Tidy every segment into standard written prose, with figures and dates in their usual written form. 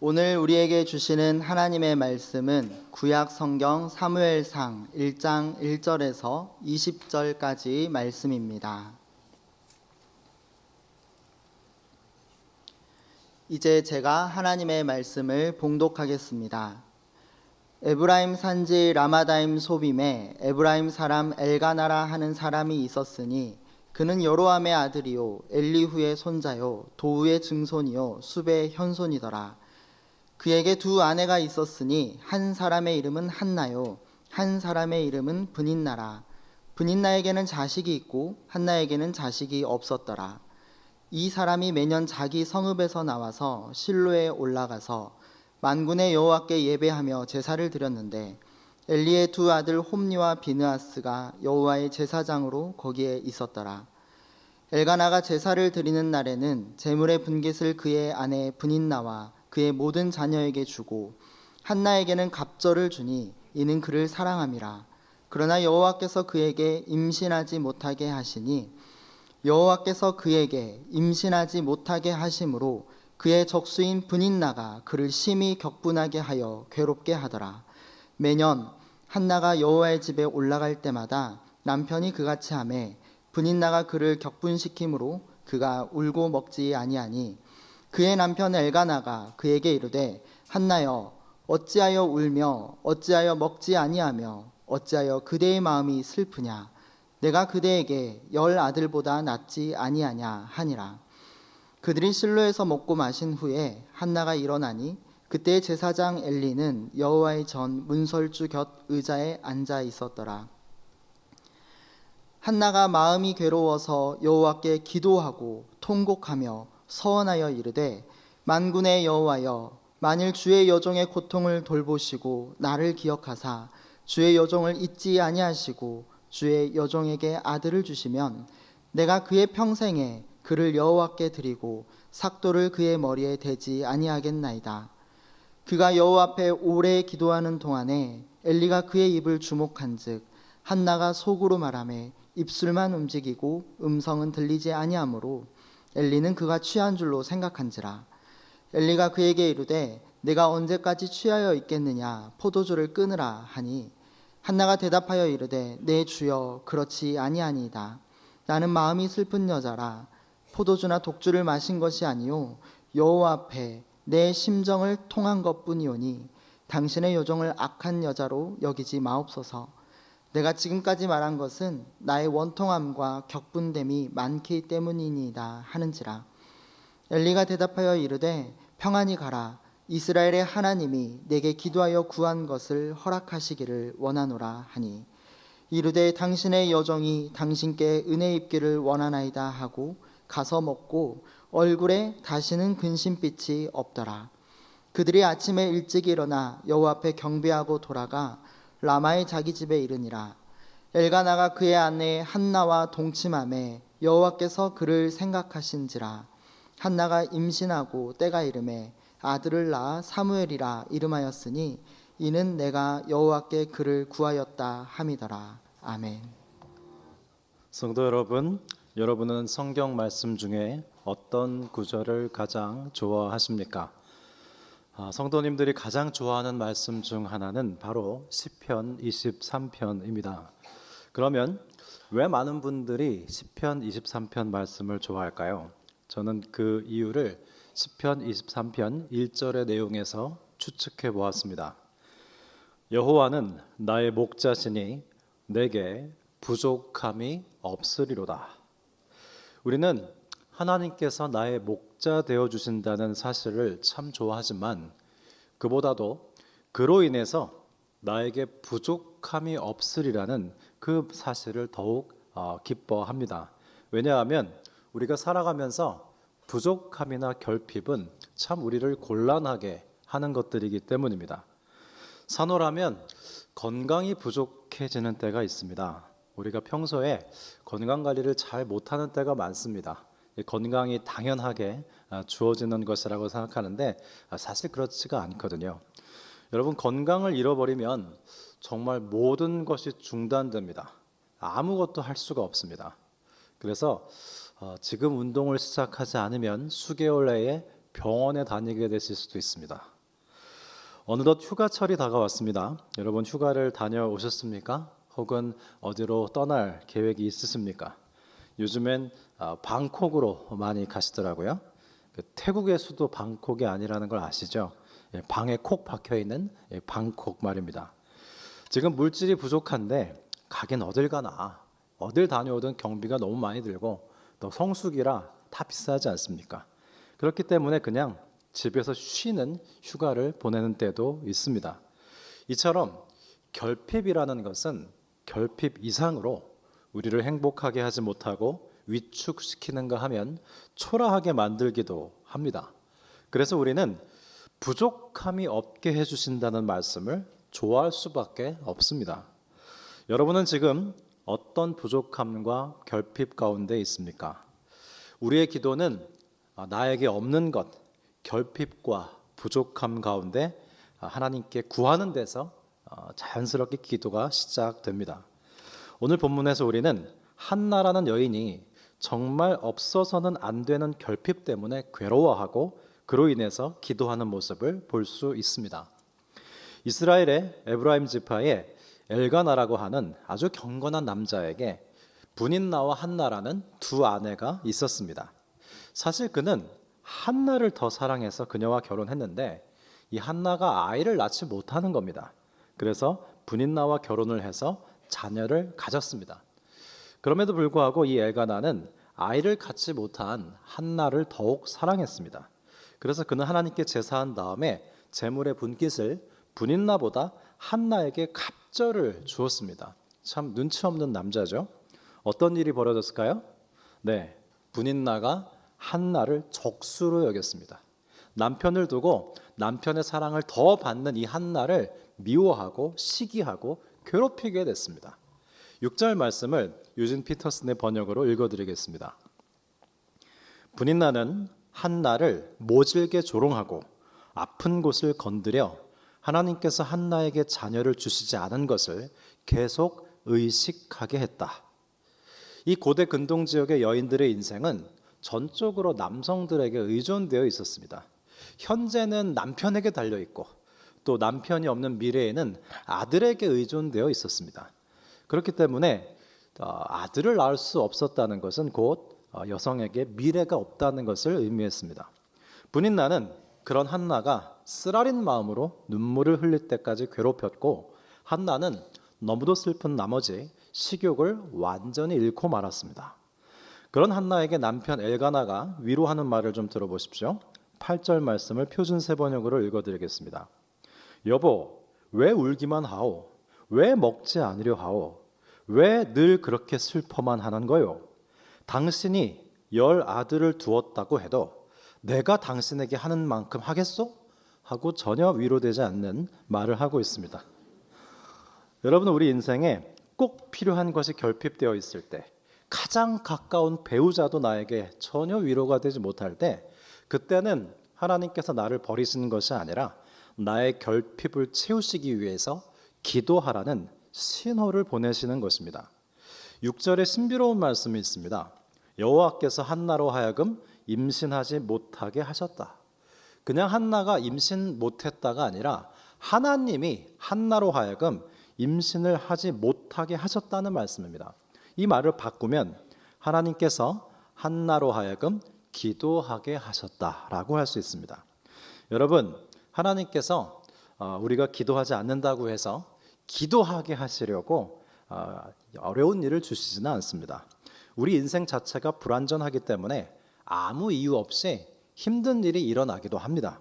오늘 우리에게 주시는 하나님의 말씀은 구약 성경 사무엘상 1장 1절에서 20절까지 말씀입니다. 이제 제가 하나님의 말씀을 봉독하겠습니다. 에브라임 산지 라마다임 소빔에 에브라임 사람 엘가나라 하는 사람이 있었으니 그는 여로함의 아들이요 엘리후의 손자요 도우의 증손이요 숲의 현손이더라. 그에게 두 아내가 있었으니 한 사람의 이름은 한나요 한 사람의 이름은 브닌나라. 브닌나에게는 자식이 있고 한나에게는 자식이 없었더라. 이 사람이 매년 자기 성읍에서 나와서 실로에 올라가서 만군의 여호와께 예배하며 제사를 드렸는데 엘리의 두 아들 홈니와 비느하스가 여호와의 제사장으로 거기에 있었더라. 엘가나가 제사를 드리는 날에는 제물의 분깃을 그의 아내 브닌나와 그의 모든 자녀에게 주고 한나에게는 갑절을 주니 이는 그를 사랑함이라. 그러나 여호와께서 그에게 임신하지 못하게 하시니 여호와께서 그에게 임신하지 못하게 하심으로 그의 적수인 브닌나가 그를 심히 격분하게 하여 괴롭게 하더라. 매년 한나가 여호와의 집에 올라갈 때마다 남편이 그같이 하매 브닌나가 그를 격분시키므로 그가 울고 먹지 아니하니 그의 남편 엘가나가 그에게 이르되 한나여 어찌하여 울며 어찌하여 먹지 아니하며 어찌하여 그대의 마음이 슬프냐. 내가 그대에게 10 아들보다 낫지 아니하냐 하니라. 그들이 실로에서 먹고 마신 후에 한나가 일어나니 그때 제사장 엘리는 여호와의 전 문설주 곁 의자에 앉아 있었더라. 한나가 마음이 괴로워서 여호와께 기도하고 통곡하며 서원하여 이르되 만군의 여호와여 만일 주의 여종의 고통을 돌보시고 나를 기억하사 주의 여종을 잊지 아니하시고 주의 여종에게 아들을 주시면 내가 그의 평생에 그를 여호와께 드리고 삭도를 그의 머리에 대지 아니하겠나이다. 그가 여호와 앞에 오래 기도하는 동안에 엘리가 그의 입을 주목한즉 한나가 속으로 말하매 입술만 움직이고 음성은 들리지 아니하므로 엘리는 그가 취한 줄로 생각한지라. 엘리가 그에게 이르되 내가 언제까지 취하여 있겠느냐 포도주를 끊으라 하니 한나가 대답하여 이르되 내 주여 그렇지 아니하니이다. 나는 마음이 슬픈 여자라. 포도주나 독주를 마신 것이 아니요 여호와 앞에 내 심정을 통한 것뿐이오니 당신의 여종을 악한 여자로 여기지 마옵소서. 내가 지금까지 말한 것은 나의 원통함과 격분됨이 많기 때문이니이다 하는지라. 엘리가 대답하여 이르되 평안히 가라. 이스라엘의 하나님이 내게 기도하여 구한 것을 허락하시기를 원하노라 하니 이르되 당신의 여종이 당신께 은혜 입기를 원하나이다 하고 가서 먹고 얼굴에 다시는 근심빛이 없더라. 그들이 아침에 일찍 일어나 여호와 앞에 경배하고 돌아가 라마의 자기 집에 이르니라. 엘가나가 그의 아내 한나와 동침하매 여호와께서 그를 생각하신지라. 한나가 임신하고 때가 이르매 아들을 낳아 사무엘이라 이름하였으니 이는 내가 여호와께 그를 구하였다 함이더라. 아멘. 성도 여러분, 여러분은 성경 말씀 중에 어떤 구절을 가장 좋아하십니까? 성도님들이 가장 좋아하는 말씀 중 하나는 바로 시편 23편입니다. 그러면 왜 많은 분들이 시편 23편 말씀을 좋아할까요? 저는 그 이유를 시편 23편 1절의 내용에서 추측해 보았습니다. 여호와는 나의 목자시니 내게 부족함이 없으리로다. 우리는 하나님께서 나의 목자 되어 주신다는 사실을 참 좋아하지만 그보다도 그로 인해서 나에게 부족함이 없으리라는 그 사실을 더욱 기뻐합니다. 왜냐하면 우리가 살아가면서 부족함이나 결핍은 참 우리를 곤란하게 하는 것들이기 때문입니다. 산호라면 건강이 부족해지는 때가 있습니다. 우리가 평소에 건강 관리를 잘 못하는 때가 많습니다. 건강이 당연하게 주어지는 것이라고 생각하는데 사실 그렇지가 않거든요. 여러분, 건강을 잃어버리면 정말 모든 것이 중단됩니다. 아무것도 할 수가 없습니다. 그래서 지금 운동을 시작하지 않으면 수개월 내에 병원에 다니게 되실 수도 있습니다. 어느덧 휴가철이 다가왔습니다. 여러분 휴가를 다녀오셨습니까? 혹은 어디로 떠날 계획이 있으십니까? 요즘엔 방콕으로 많이 가시더라고요. 태국의 수도 방콕이 아니라는 걸 아시죠? 방에 콕 박혀 있는 방콕 말입니다. 지금 물질이 부족한데 가긴 어딜 가나. 어딜 다녀오든 경비가 너무 많이 들고 또 성수기라 다 비싸지 않습니까? 그렇기 때문에 그냥 집에서 쉬는 휴가를 보내는 때도 있습니다. 이처럼 결핍이라는 것은 결핍 이상으로 우리를 행복하게 하지 못하고 위축시키는가 하면 초라하게 만들기도 합니다. 그래서 우리는 부족함이 없게 해주신다는 말씀을 좋아할 수밖에 없습니다. 여러분은 지금 어떤 부족함과 결핍 가운데 있습니까? 우리의 기도는 나에게 없는 것, 결핍과 부족함 가운데 하나님께 구하는 데서 자연스럽게 기도가 시작됩니다. 오늘 본문에서 우리는 한나라는 여인이 정말 없어서는 안 되는 결핍 때문에 괴로워하고 그로 인해서 기도하는 모습을 볼 수 있습니다. 이스라엘의 에브라임 지파의 엘가나라고 하는 아주 경건한 남자에게 분인나와 한나라는 두 아내가 있었습니다. 사실 그는 한나를 더 사랑해서 그녀와 결혼했는데 이 한나가 아이를 낳지 못하는 겁니다. 그래서 분인나와 결혼을 해서 자녀를 가졌습니다. 그럼에도 불구하고 이 엘가나는 아이를 갖지 못한 한나를 더욱 사랑했습니다. 그래서 그는 하나님께 제사한 다음에 제물의 분깃을 분인나보다 한나에게 갑절을 주었습니다. 참 눈치 없는 남자죠. 어떤 일이 벌어졌을까요? 네, 분인나가 한나를 적수로 여겼습니다. 남편을 두고 남편의 사랑을 더 받는 이 한나를 미워하고 시기하고 괴롭히게 됐습니다. 6절 말씀을 유진 피터슨의 번역으로 읽어드리겠습니다. 분인나는 한나를 모질게 조롱하고 아픈 곳을 건드려 하나님께서 한나에게 자녀를 주시지 않은 것을 계속 의식하게 했다. 이 고대 근동 지역의 여인들의 인생은 전적으로 남성들에게 의존되어 있었습니다. 현재는 남편에게 달려 있고 또 남편이 없는 미래에는 아들에게 의존되어 있었습니다. 그렇기 때문에 아들을 낳을 수 없었다는 것은 곧 여성에게 미래가 없다는 것을 의미했습니다. 분인나는 그런 한나가 쓰라린 마음으로 눈물을 흘릴 때까지 괴롭혔고 한나는 너무도 슬픈 나머지 식욕을 완전히 잃고 말았습니다. 그런 한나에게 남편 엘가나가 위로하는 말을 좀 들어보십시오. 8절 말씀을 표준 세번역으로 읽어드리겠습니다. 여보, 왜 울기만 하오? 왜 먹지 않으려 하오? 왜 늘 그렇게 슬퍼만 하는 거요? 당신이 10 아들을 두었다고 해도 내가 당신에게 하는 만큼 하겠소? 하고 전혀 위로되지 않는 말을 하고 있습니다. 여러분, 우리 인생에 꼭 필요한 것이 결핍되어 있을 때, 가장 가까운 배우자도 나에게 전혀 위로가 되지 못할 때, 그때는 하나님께서 나를 버리시는 것이 아니라 나의 결핍을 채우시기 위해서 기도하라는 신호를 보내시는 것입니다. 6절에 신비로운 말씀이 있습니다. 여호와께서 한나로 하여금 임신하지 못하게 하셨다. 그냥 한나가 임신 못했다가 아니라 하나님이 한나로 하여금 임신을 하지 못하게 하셨다는 말씀입니다. 이 말을 바꾸면 하나님께서 한나로 하여금 기도하게 하셨다라고 할 수 있습니다. 여러분, 하나님께서 우리가 기도하지 않는다고 해서 기도하게 하시려고 어려운 일을 주시지는 않습니다. 우리 인생 자체가 불완전하기 때문에 아무 이유 없이 힘든 일이 일어나기도 합니다.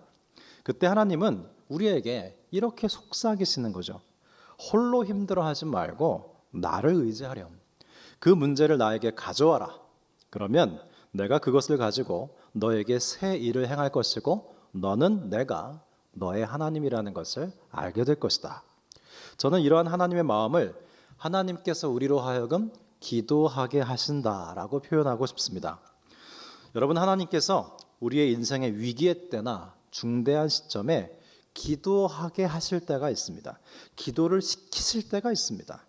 그때 하나님은 우리에게 이렇게 속삭이시는 거죠. 홀로 힘들어하지 말고 나를 의지하렴. 그 문제를 나에게 가져와라. 그러면 내가 그것을 가지고 너에게 새 일을 행할 것이고 너는 내가 너의 하나님이라는 것을 알게 될 것이다. 저는 이러한 하나님의 마음을 하나님께서 우리로 하여금 기도하게 하신다라고 표현하고 싶습니다. 여러분, 하나님께서 우리의 인생의 위기의 때나 중대한 시점에 기도하게 하실 때가 있습니다. 기도를 시키실 때가 있습니다.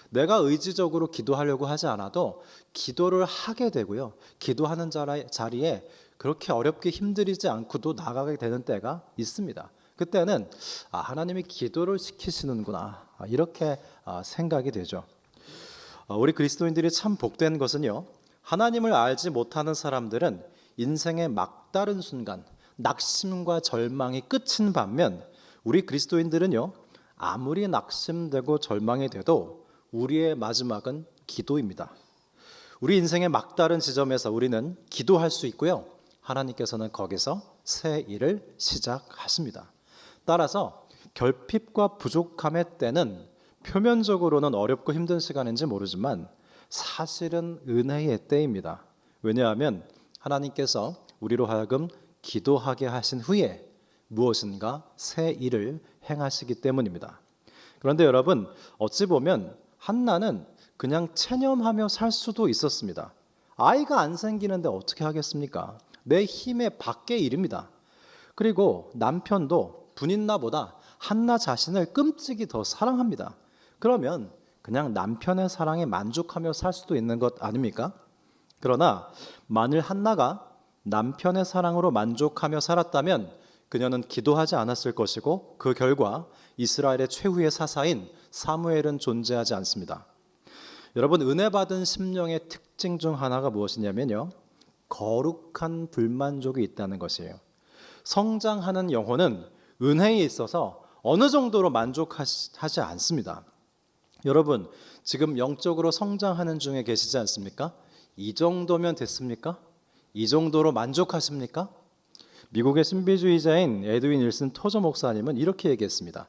내가 의지적으로 기도하려고 하지 않아도 기도를 하게 되고요. 기도하는 자리에 그렇게 어렵게 힘들이지 않고도 나가게 되는 때가 있습니다. 그때는 하나님이 기도를 시키시는구나, 이렇게 생각이 되죠. 우리 그리스도인들이 참 복된 것은요, 하나님을 알지 못하는 사람들은 인생의 막다른 순간, 낙심과 절망이 끝인 반면 우리 그리스도인들은요, 아무리 낙심되고 절망이 돼도 우리의 마지막은 기도입니다. 우리 인생의 막다른 지점에서 우리는 기도할 수 있고요, 하나님께서는 거기서 새 일을 시작하십니다. 따라서 결핍과 부족함의 때는 표면적으로는 어렵고 힘든 시간인지 모르지만 사실은 은혜의 때입니다. 왜냐하면 하나님께서 우리로 하여금 기도하게 하신 후에 무엇인가 새 일을 행하시기 때문입니다. 그런데 여러분, 어찌 보면 한나는 그냥 체념하며 살 수도 있었습니다. 아이가 안 생기는데 어떻게 하겠습니까? 내 힘의 밖의 일입니다. 그리고 남편도 분인나보다 한나 자신을 끔찍이 더 사랑합니다. 그러면 그냥 남편의 사랑에 만족하며 살 수도 있는 것 아닙니까? 그러나 만일 한나가 남편의 사랑으로 만족하며 살았다면 그녀는 기도하지 않았을 것이고 그 결과 이스라엘의 최후의 사사인 사무엘은 존재하지 않습니다. 여러분, 은혜 받은 심령의 특징 중 하나가 무엇이냐면요, 거룩한 불만족이 있다는 것이에요. 성장하는 영혼은 은혜에 있어서 어느 정도로 만족하지 않습니다. 여러분, 지금 영적으로 성장하는 중에 계시지 않습니까? 이 정도면 됐습니까? 이 정도로 만족하십니까? 미국의 신비주의자인 에드윈 윌슨 토저 목사님은 이렇게 얘기했습니다.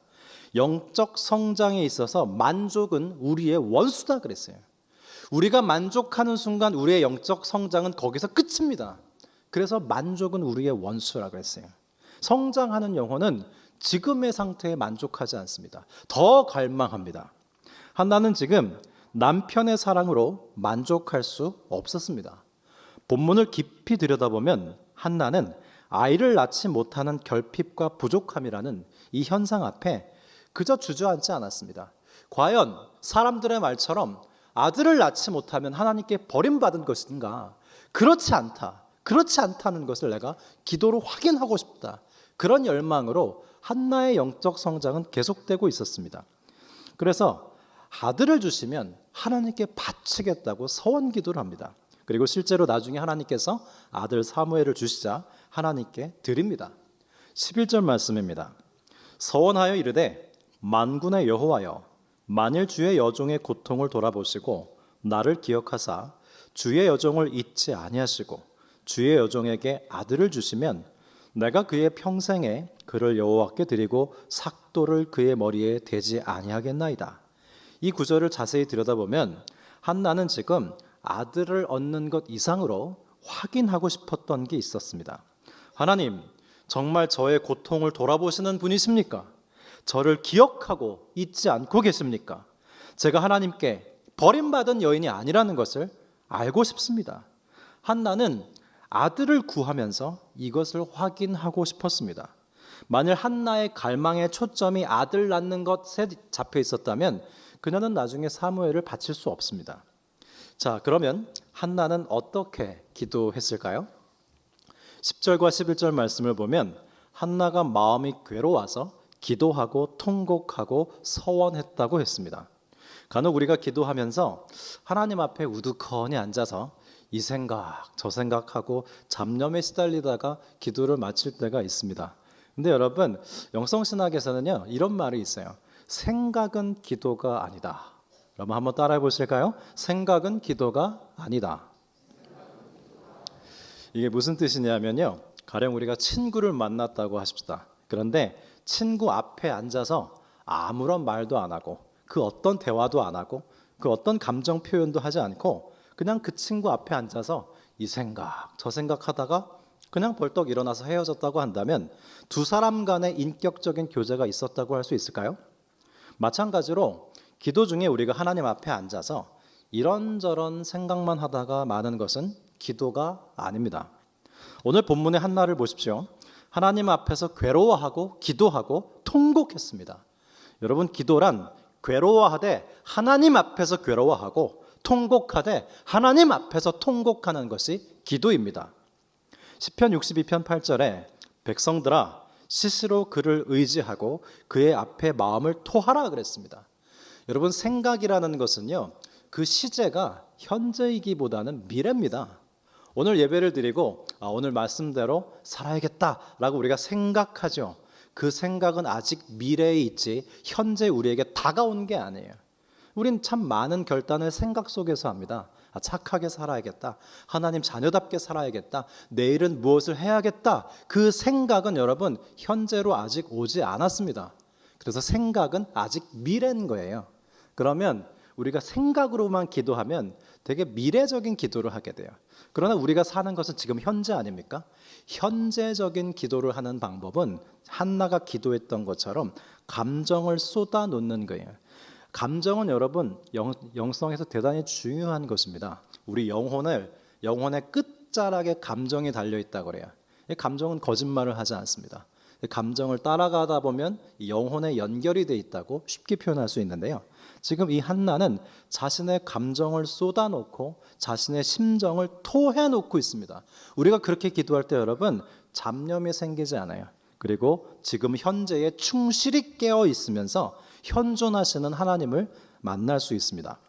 영적 성장에 있어서 만족은 우리의 원수다 그랬어요. 우리가 만족하는 순간 우리의 영적 성장은 거기서 끝입니다. 그래서 만족은 우리의 원수라고 했어요. 성장하는 영혼은 지금의 상태에 만족하지 않습니다. 더 갈망합니다. 한나는 지금 남편의 사랑으로 만족할 수 없었습니다. 본문을 깊이 들여다보면 한나는 아이를 낳지 못하는 결핍과 부족함이라는 이 현상 앞에 그저 주저앉지 않았습니다. 과연 사람들의 말처럼 아들을 낳지 못하면 하나님께 버림받은 것인가? 그렇지 않다. 그렇지 않다는 것을 내가 기도로 확인하고 싶다. 그런 열망으로 한나의 영적 성장은 계속되고 있었습니다. 그래서 아들을 주시면 하나님께 바치겠다고 서원 기도를 합니다. 그리고 실제로 나중에 하나님께서 아들 사무엘을 주시자 하나님께 드립니다. 11절 말씀입니다. 서원하여 이르되 만군의 여호와여, 만일 주의 여종의 고통을 돌아보시고 나를 기억하사 주의 여종을 잊지 아니하시고 주의 여종에게 아들을 주시면 내가 그의 평생에 그를 여호와께 드리고 삭도를 그의 머리에 대지 아니하겠나이다. 이 구절을 자세히 들여다보면 한나는 지금 아들을 얻는 것 이상으로 확인하고 싶었던 게 있었습니다. 하나님, 정말 저의 고통을 돌아보시는 분이십니까? 저를 기억하고 잊지 않고 계십니까? 제가 하나님께 버림받은 여인이 아니라는 것을 알고 싶습니다. 한나는 아들을 구하면서 이것을 확인하고 싶었습니다. 만일 한나의 갈망의 초점이 아들 낳는 것에 잡혀 있었다면 그녀는 나중에 사무엘을 바칠 수 없습니다. 자, 그러면 한나는 어떻게 기도했을까요? 10절과 11절 말씀을 보면 한나가 마음이 괴로워서 기도하고 통곡하고 서원했다고 했습니다. 간혹 우리가 기도하면서 하나님 앞에 우두커니 앉아서 이 생각 저 생각하고 잡념에 시달리다가 기도를 마칠 때가 있습니다. 근데 여러분, 영성신학에서는요 이런 말이 있어요. 생각은 기도가 아니다. 여러분 한번 따라해 보실까요? 생각은 기도가 아니다. 이게 무슨 뜻이냐면요, 가령 우리가 친구를 만났다고 하십시다. 그런데 친구 앞에 앉아서 아무런 말도 안 하고 그 어떤 대화도 안 하고 그 어떤 감정 표현도 하지 않고 그냥 그 친구 앞에 앉아서 이 생각 저 생각하다가 그냥 벌떡 일어나서 헤어졌다고 한다면 두 사람 간의 인격적인 교제가 있었다고 할 수 있을까요? 마찬가지로 기도 중에 우리가 하나님 앞에 앉아서 이런저런 생각만 하다가 마는 것은 기도가 아닙니다. 오늘 본문의 한나를 보십시오. 하나님 앞에서 괴로워하고 기도하고 통곡했습니다. 여러분, 기도란 괴로워하되 하나님 앞에서 괴로워하고 통곡하되 하나님 앞에서 통곡하는 것이 기도입니다. 시편 62편 8절에 백성들아 스스로 그를 의지하고 그의 앞에 마음을 토하라 그랬습니다. 여러분, 생각이라는 것은요, 그 시제가 현재이기보다는 미래입니다. 오늘 예배를 드리고 오늘 말씀대로 살아야겠다라고 우리가 생각하죠. 그 생각은 아직 미래에 있지 현재 우리에게 다가온 게 아니에요. 우린 참 많은 결단을 생각 속에서 합니다. 착하게 살아야겠다. 하나님 자녀답게 살아야겠다. 내일은 무엇을 해야겠다. 그 생각은 여러분 현재로 아직 오지 않았습니다. 그래서 생각은 아직 미래인 거예요. 그러면 우리가 생각으로만 기도하면 되게 미래적인 기도를 하게 돼요. 그러나 우리가 사는 것은 지금 현재 아닙니까? 현재적인 기도를 하는 방법은 한나가 기도했던 것처럼 감정을 쏟아놓는 거예요. 감정은 여러분 영성에서 대단히 중요한 것입니다. 우리 영혼의 끝자락에 감정이 달려있다고 그래요. 이 감정은 거짓말을 하지 않습니다. 감정을 따라가다 보면 영혼에 연결이 돼 있다고 쉽게 표현할 수 있는데요. 지금 이 한나는 자신의 감정을 쏟아놓고 자신의 심정을 토해놓고 있습니다. 우리가 그렇게 기도할 때 여러분 잡념이 생기지 않아요. 그리고 지금 현재에 충실히 깨어 있으면서 현존하시는 하나님을 만날 수 있습니다.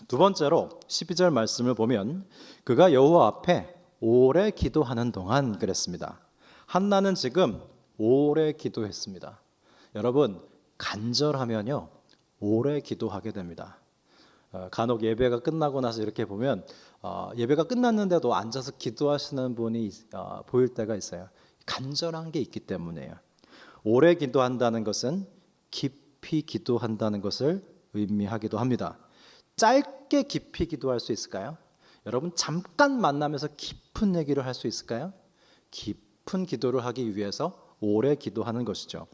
두 번째로 12절 말씀을 보면 그가 여호와 앞에 오래 기도하는 동안 그랬습니다. 한나는 지금 오래 기도했습니다. 여러분 간절하면요 오래 기도하게 됩니다. 간혹 예배가 끝나고 나서 이렇게 보면 예배가 끝났는데도 앉아서 기도하시는 분이 보일 때가 있어요. 간절한 게 있기 때문이에요. 오래 기도한다는 것은 깊이 기도한다는 것을 의미하기도 합니다. 짧게 깊이 기도할 수 있을까요? 여러분 잠깐 만나면서 깊은 얘기를 할 수 있을까요? 깊은 기도를 하기 위해서 오래 기도하는 것이죠.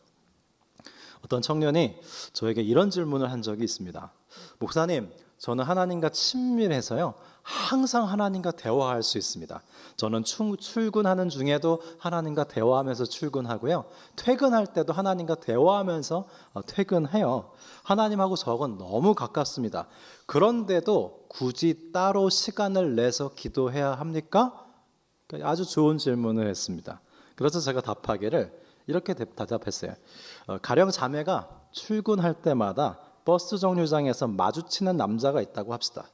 어떤 청년이 저에게 이런 질문을 한 적이 있습니다. 목사님, 저는 하나님과 친밀해서요 항상 하나님과 대화할 수 있습니다. 저는 출근하는 중에도 하나님과 대화하면서 출근하고요, 퇴근할 때도 하나님과 대화하면서 퇴근해요. 하나님하고 저하고는 너무 가깝습니다. 그런데도 굳이 따로 시간을 내서 기도해야 합니까? 아주 좋은 질문을 했습니다. 그래서 제가 답하기를 이렇게 대답했어요. 가령 자매가 출근할 때마다 버스 정류장에서 마주치는 남자가 있다고 합시다.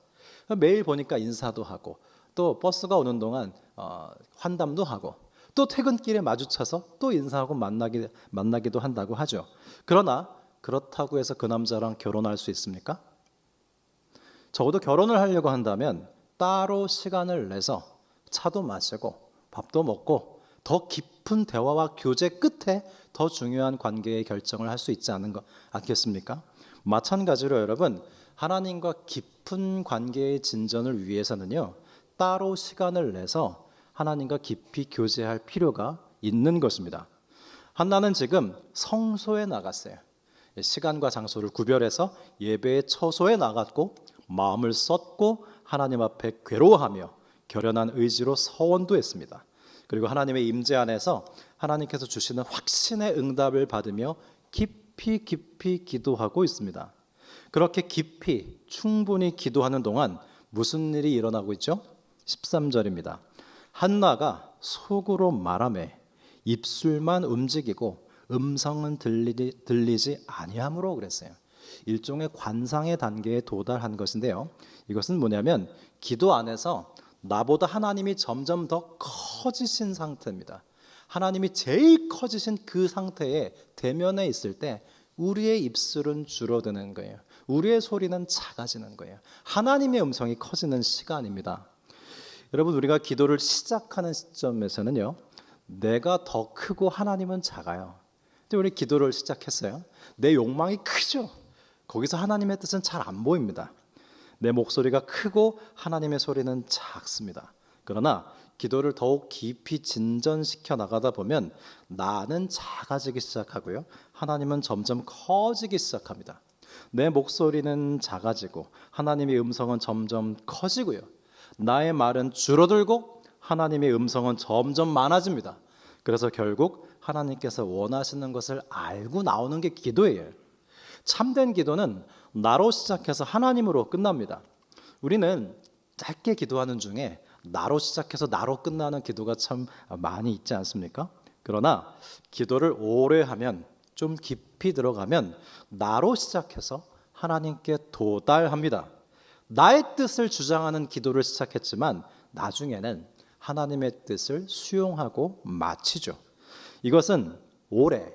매일 보니까 인사도 하고 또 버스가 오는 동안 환담도 하고 또 퇴근길에 마주쳐서 또 인사하고 만나기도 한다고 하죠. 그러나 그렇다고 해서 그 남자랑 결혼할 수 있습니까? 적어도 결혼을 하려고 한다면 따로 시간을 내서 차도 마시고 밥도 먹고 더 깊은 대화와 교제 끝에 더 중요한 관계의 결정을 할 수 있지 않겠습니까? 마찬가지로 여러분 하나님과 깊은 관계의 진전을 위해서는요 따로 시간을 내서 하나님과 깊이 교제할 필요가 있는 것입니다. 한나는 지금 성소에 나갔어요. 시간과 장소를 구별해서 예배의 처소에 나갔고 마음을 쏟고 하나님 앞에 괴로워하며 결연한 의지로 서원도 했습니다. 그리고 하나님의 임재 안에서 하나님께서 주시는 확신의 응답을 받으며 깊이 기도하고 있습니다. 그렇게 깊이 충분히 기도하는 동안 무슨 일이 일어나고 있죠? 13절입니다. 한나가 속으로 말하매 입술만 움직이고 음성은 들리지 아니함으로 그랬어요. 일종의 관상의 단계에 도달한 것인데요. 이것은 뭐냐면 기도 안에서 나보다 하나님이 점점 더 커지신 상태입니다. 하나님이 제일 커지신 그 상태에 대면에 있을 때 우리의 입술은 줄어드는 거예요. 우리의 소리는 작아지는 거예요. 하나님의 음성이 커지는 시간입니다. 여러분 우리가 기도를 시작하는 시점에서는요 내가 더 크고 하나님은 작아요. 근데 우리 기도를 시작했어요. 내 욕망이 크죠. 거기서 하나님의 뜻은 잘 안 보입니다. 내 목소리가 크고 하나님의 소리는 작습니다. 그러나 기도를 더욱 깊이 진전시켜 나가다 보면 나는 작아지기 시작하고요. 하나님은 점점 커지기 시작합니다. 내 목소리는 작아지고 하나님의 음성은 점점 커지고요. 나의 말은 줄어들고 하나님의 음성은 점점 많아집니다. 그래서 결국 하나님께서 원하시는 것을 알고 나오는 게 기도예요. 참된 기도는 나로 시작해서 하나님으로 끝납니다. 우리는 짧게 기도하는 중에 나로 시작해서 나로 끝나는 기도가 참 많이 있지 않습니까? 그러나 기도를 오래 하면, 좀 깊이 들어가면 나로 시작해서 하나님께 도달합니다. 나의 뜻을 주장하는 기도를 시작했지만 나중에는 하나님의 뜻을 수용하고 마치죠. 이것은 오래,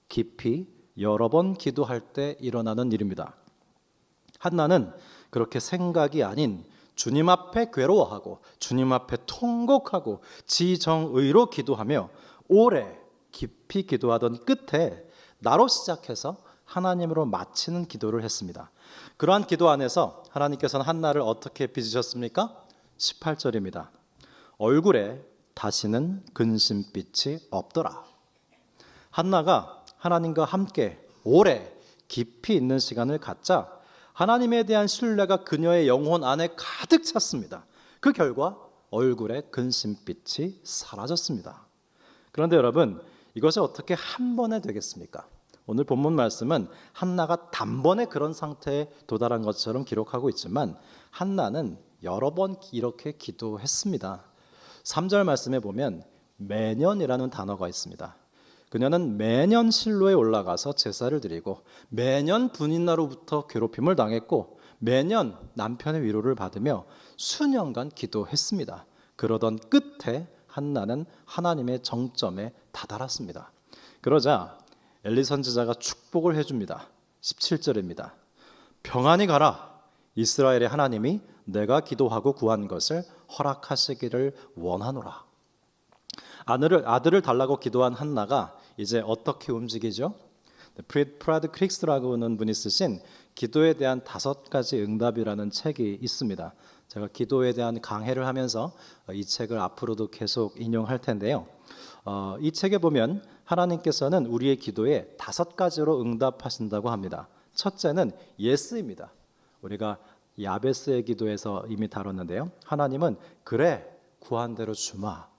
깊이, 여러 번 기도할 때 일어나는 일입니다. 한나는 그렇게 생각이 아닌 주님 앞에 괴로워하고 주님 앞에 통곡하고 지정의로 기도하며 오래 깊이 기도하던 끝에 나로 시작해서 하나님으로 마치는 기도를 했습니다. 그러한 기도 안에서 하나님께서는 한나를 어떻게 빚으셨습니까? 18절입니다. 얼굴에 다시는 근심빛이 없더라. 한나가 하나님과 함께 오래 깊이 있는 시간을 갖자 하나님에 대한 신뢰가 그녀의 영혼 안에 가득 찼습니다. 그 결과 얼굴에 근심빛이 사라졌습니다. 그런데 여러분, 이것이 어떻게 한 번에 되겠습니까? 오늘 본문 말씀은 한나가 단번에 그런 상태에 도달한 것처럼 기록하고 있지만 한나는 여러 번 이렇게 기도했습니다. 3절 말씀에 보면 매년이라는 단어가 있습니다. 그녀는 매년 실로에 올라가서 제사를 드리고 매년 분인나로부터 괴롭힘을 당했고 매년 남편의 위로를 받으며 수년간 기도했습니다. 그러던 끝에 한나는 하나님의 정점에 다다랐습니다. 그러자 엘리 선지자가 축복을 해줍니다. 17절입니다. 평안히 가라. 이스라엘의 하나님이 내가 기도하고 구한 것을 허락하시기를 원하노라. 아들을 달라고 기도한 한나가 이제 어떻게 움직이죠? 프라드 크릭스라고 하는 분이 쓰신 기도에 대한 5가지 응답이라는 책이 있습니다. 제가 기도에 대한 강해를 하면서 이 책을 앞으로도 계속 인용할 텐데요. 이 책에 보면 하나님께서는 우리의 기도에 5가지로 응답하신다고 합니다. 첫째는 예스입니다. 우리가 야베스의 기도에서 이미 다뤘는데요. 하나님은 그래 구한 대로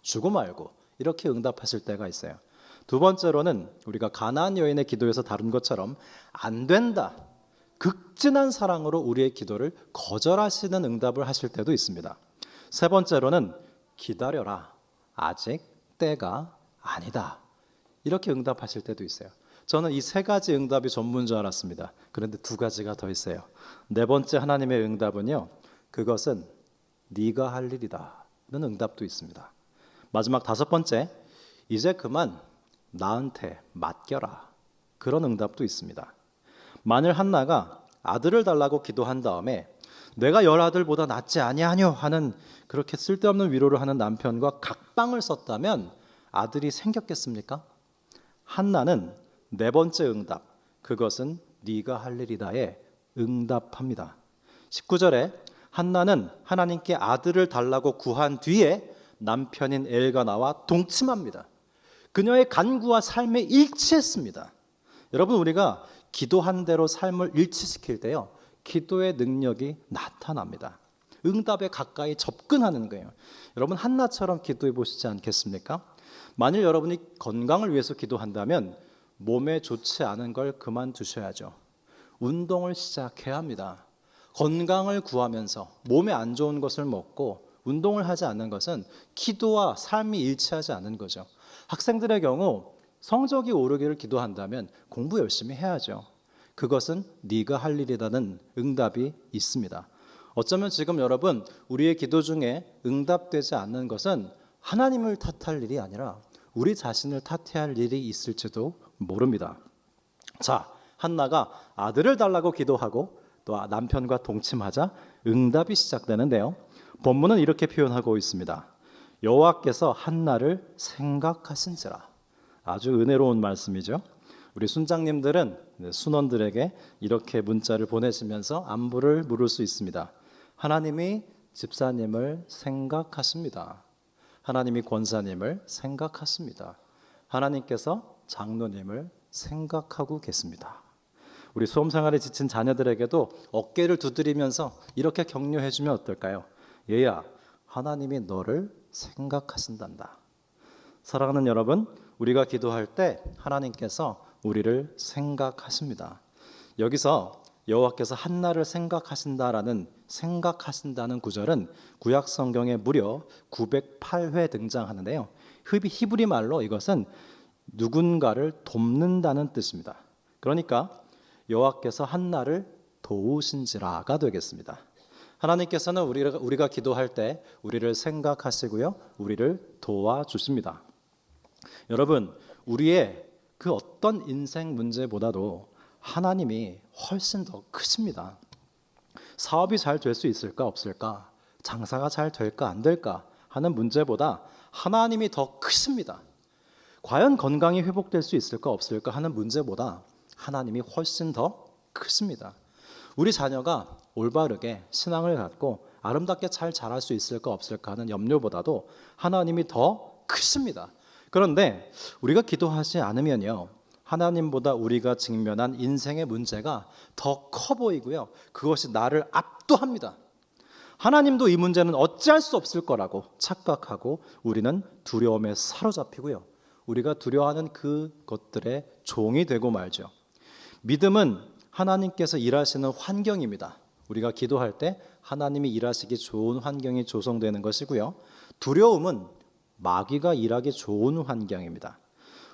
주고 말고 이렇게 응답하실 때가 있어요. 두 번째로는 우리가 가나안 여인의 기도에서 다룬 것처럼 안 된다. 극진한 사랑으로 우리의 기도를 거절하시는 응답을 하실 때도 있습니다. 세 번째로는 기다려라. 아직 때가 아니다. 이렇게 응답하실 때도 있어요. 저는 이 3가지 응답이 전부인 줄 알았습니다. 그런데 2가지가 더 있어요. 네 번째 하나님의 응답은요. 그것은 네가 할 일이다. 는 응답도 있습니다. 마지막 5번째, 이제 그만 나한테 맡겨라. 그런 응답도 있습니다. 만일 한나가 아들을 달라고 기도한 다음에 내가 10아들보다 낫지 아니하뇨 하는 그렇게 쓸데없는 위로를 하는 남편과 각방을 썼다면 아들이 생겼겠습니까? 한나는 4번째 응답, 그것은 네가 할 일이다에 응답합니다. 19절에 한나는 하나님께 아들을 달라고 구한 뒤에 남편인 엘가 나와 동침합니다. 그녀의 간구와 삶에 일치했습니다. 여러분, 우리가 기도한 대로 삶을 일치시킬 때요, 기도의 능력이 나타납니다. 응답에 가까이 접근하는 거예요. 여러분, 한나처럼 기도해 보시지 않겠습니까? 만일 여러분이 건강을 위해서 기도한다면 몸에 좋지 않은 걸 그만두셔야죠. 운동을 시작해야 합니다. 건강을 구하면서 몸에 안 좋은 것을 먹고 운동을 하지 않는 것은 기도와 삶이 일치하지 않은 거죠. 학생들의 경우 성적이 오르기를 기도한다면 공부 열심히 해야죠. 그것은 네가 할 일이라는 응답이 있습니다. 어쩌면 지금 여러분 우리의 기도 중에 응답되지 않는 것은 하나님을 탓할 일이 아니라 우리 자신을 탓해야 할 일이 있을지도 모릅니다. 자, 한나가 아들을 달라고 기도하고 또 남편과 동침하자 응답이 시작되는데요. 본문은 이렇게 표현하고 있습니다. 여호와께서 한나를 생각하신지라. 아주 은혜로운 말씀이죠. 우리 순장님들은 순원들에게 이렇게 문자를 보내시면서 안부를 물을 수 있습니다. 하나님이 집사님을 생각하십니다. 하나님이 권사님을 생각하십니다. 하나님께서 장로님을 생각하고 계십니다. 우리 수험생활에 지친 자녀들에게도 어깨를 두드리면서 이렇게 격려해 주면 어떨까요? 얘야, 하나님이 너를 생각하신단다. 사랑하는 여러분, 우리가 기도할 때 하나님께서 우리를 생각하십니다. 여기서 여호와께서 한나를 생각하신다라는 생각하신다는 구절은 구약 성경에 무려 908회 등장하는데요. 히브리 말로 이것은 누군가를 돕는다는 뜻입니다. 그러니까 여호와께서 한나를 도우신지라가 되겠습니다. 하나님께서는 우리가 기도할 때 우리를 생각하시고요, 우리를 도와주십니다. 여러분, 우리의 그 어떤 인생 문제보다도 하나님이 훨씬 더 크십니다. 사업이 잘 될 수 있을까 없을까, 장사가 잘 될까 안 될까 하는 문제보다 하나님이 더 크십니다. 과연 건강이 회복될 수 있을까 없을까 하는 문제보다 하나님이 훨씬 더 크십니다. 우리 자녀가 올바르게 신앙을 갖고 아름답게 잘 자랄 수 있을까 없을까 하는 염려보다도 하나님이 더 크십니다. 그런데 우리가 기도하지 않으면요, 하나님보다 우리가 직면한 인생의 문제가 더 커 보이고요, 그것이 나를 압도합니다. 하나님도 이 문제는 어찌할 수 없을 거라고 착각하고 우리는 두려움에 사로잡히고요, 우리가 두려워하는 그것들의 종이 되고 말죠. 믿음은 하나님께서 일하시는 환경입니다. 우리가 기도할 때 하나님이 일하시기 좋은 환경이 조성되는 것이고요, 두려움은 마귀가 일하기 좋은 환경입니다.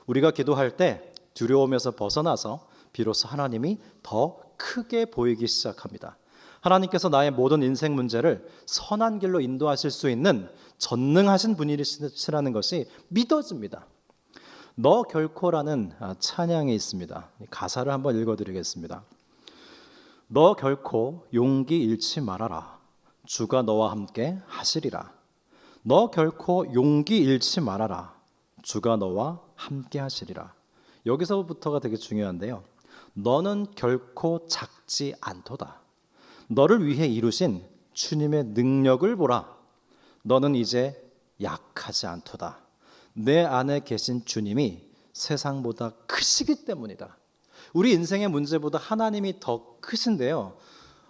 우리가 기도할 때 두려움에서 벗어나서 비로소 하나님이 더 크게 보이기 시작합니다. 하나님께서 나의 모든 인생 문제를 선한 길로 인도하실 수 있는 전능하신 분이시라는 것이 믿어집니다. 너 결코라는 찬양이 있습니다. 가사를 한번 읽어드리겠습니다. 너 결코 용기 잃지 말아라. 주가 너와 함께 하시리라. 너 결코 용기 잃지 말아라. 주가 너와 함께 하시리라. 여기서부터가 되게 중요한데요. 너는 결코 작지 않도다. 너를 위해 이루신 주님의 능력을 보라. 너는 이제 약하지 않도다. 내 안에 계신 주님이 세상보다 크시기 때문이다. 우리 인생의 문제보다 하나님이 더 크신데요,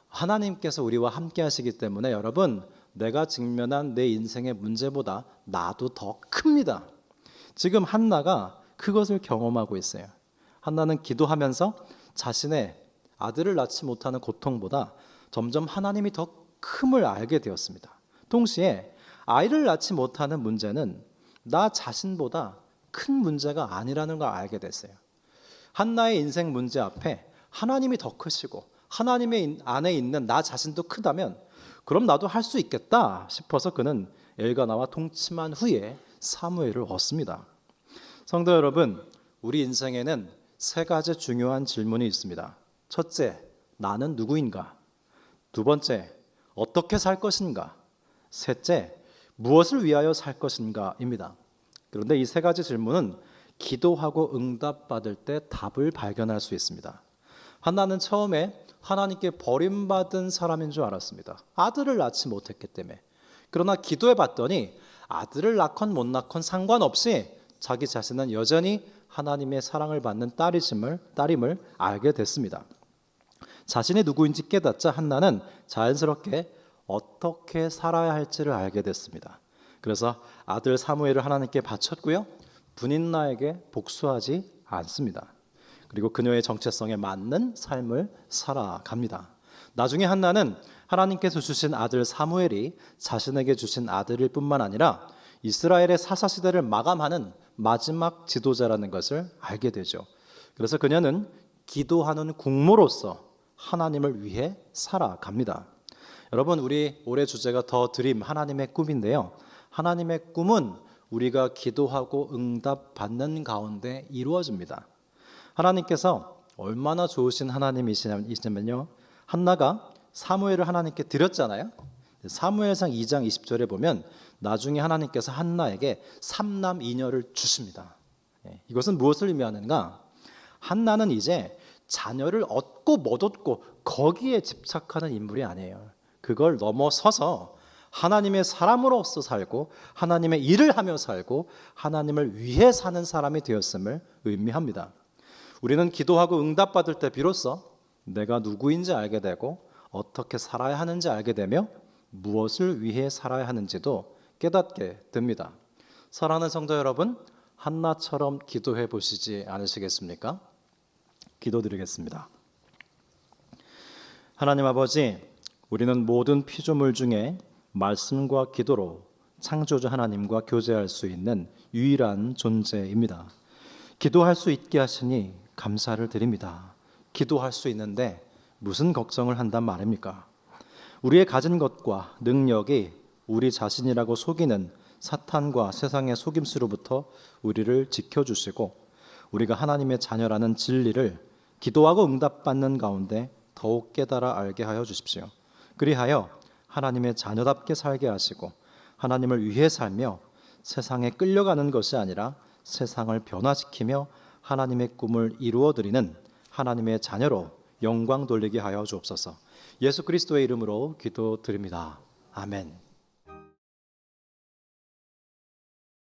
하나님께서 우리와 함께 하시기 때문에 여러분, 내가 직면한 내 인생의 문제보다 나도 더 큽니다. 지금 한나가 그것을 경험하고 있어요. 한나는 기도하면서 자신의 아들을 낳지 못하는 고통보다 점점 하나님이 더 큼을 알게 되었습니다. 동시에 아이를 낳지 못하는 문제는 나 자신보다 큰 문제가 아니라는 걸 알게 됐어요. 한나의 인생 문제 앞에 하나님이 더 크시고 하나님의 안에 있는 나 자신도 크다면 그럼 나도 할 수 있겠다 싶어서 그는 엘가나와 통침한 후에 사무엘을 얻습니다. 성도 여러분, 우리 인생에는 세 가지 중요한 질문이 있습니다. 첫째, 나는 누구인가? 두 번째, 어떻게 살 것인가? 셋째, 무엇을 위하여 살 것인가입니다. 그런데 이 세 가지 질문은 기도하고 응답받을 때 답을 발견할 수 있습니다. 한나는 처음에 하나님께 버림받은 사람인 줄 알았습니다. 아들을 낳지 못했기 때문에. 그러나 기도해 봤더니 아들을 낳건 못 낳건 상관없이 자기 자신은 여전히 하나님의 사랑을 받는 딸임을 알게 됐습니다. 자신이 누구인지 깨닫자 한나는 자연스럽게 어떻게 살아야 할지를 알게 됐습니다. 그래서 아들 사무엘을 하나님께 바쳤고요, 분인나에게 복수하지 않습니다. 그리고 그녀의 정체성에 맞는 삶을 살아갑니다. 나중에 한나는 하나님께서 주신 아들 사무엘이 자신에게 주신 아들일 뿐만 아니라 이스라엘의 사사시대를 마감하는 마지막 지도자라는 것을 알게 되죠. 그래서 그녀는 기도하는 국모로서 하나님을 위해 살아갑니다. 여러분, 우리 올해 주제가 더 드림, 하나님의 꿈인데요, 하나님의 꿈은 우리가 기도하고 응답받는 가운데 이루어집니다. 하나님께서 얼마나 좋으신 하나님이시냐면요, 한나가 사무엘을 하나님께 드렸잖아요. 사무엘상 2장 20절에 보면 나중에 하나님께서 한나에게 3남 2녀를 주십니다. 이것은 무엇을 의미하는가? 한나는 이제 자녀를 얻고 못 얻고 거기에 집착하는 인물이 아니에요. 그걸 넘어서서 하나님의 사람으로서 살고 하나님의 일을 하며 살고 하나님을 위해 사는 사람이 되었음을 의미합니다. 우리는 기도하고 응답받을 때 비로소 내가 누구인지 알게 되고 어떻게 살아야 하는지 알게 되며 무엇을 위해 살아야 하는지도 깨닫게 됩니다. 사랑하는 성도 여러분, 한나처럼 기도해 보시지 않으시겠습니까? 기도드리겠습니다. 하나님 아버지, 우리는 모든 피조물 중에 말씀과 기도로 창조주 하나님과 교제할 수 있는 유일한 존재입니다. 기도할 수 있게 하시니 감사를 드립니다. 기도할 수 있는데 무슨 걱정을 한단 말입니까? 우리의 가진 것과 능력이 우리 자신이라고 속이는 사탄과 세상의 속임수로부터 우리를 지켜주시고 우리가 하나님의 자녀라는 진리를 기도하고 응답받는 가운데 더욱 깨달아 알게 하여 주십시오. 그리하여 하나님의 자녀답게 살게 하시고 하나님을 위해 살며 세상에 끌려가는 것이 아니라 세상을 변화시키며 하나님의 꿈을 이루어드리는 하나님의 자녀로 영광 돌리게 하여 주옵소서. 예수 그리스도의 이름으로 기도드립니다. 아멘.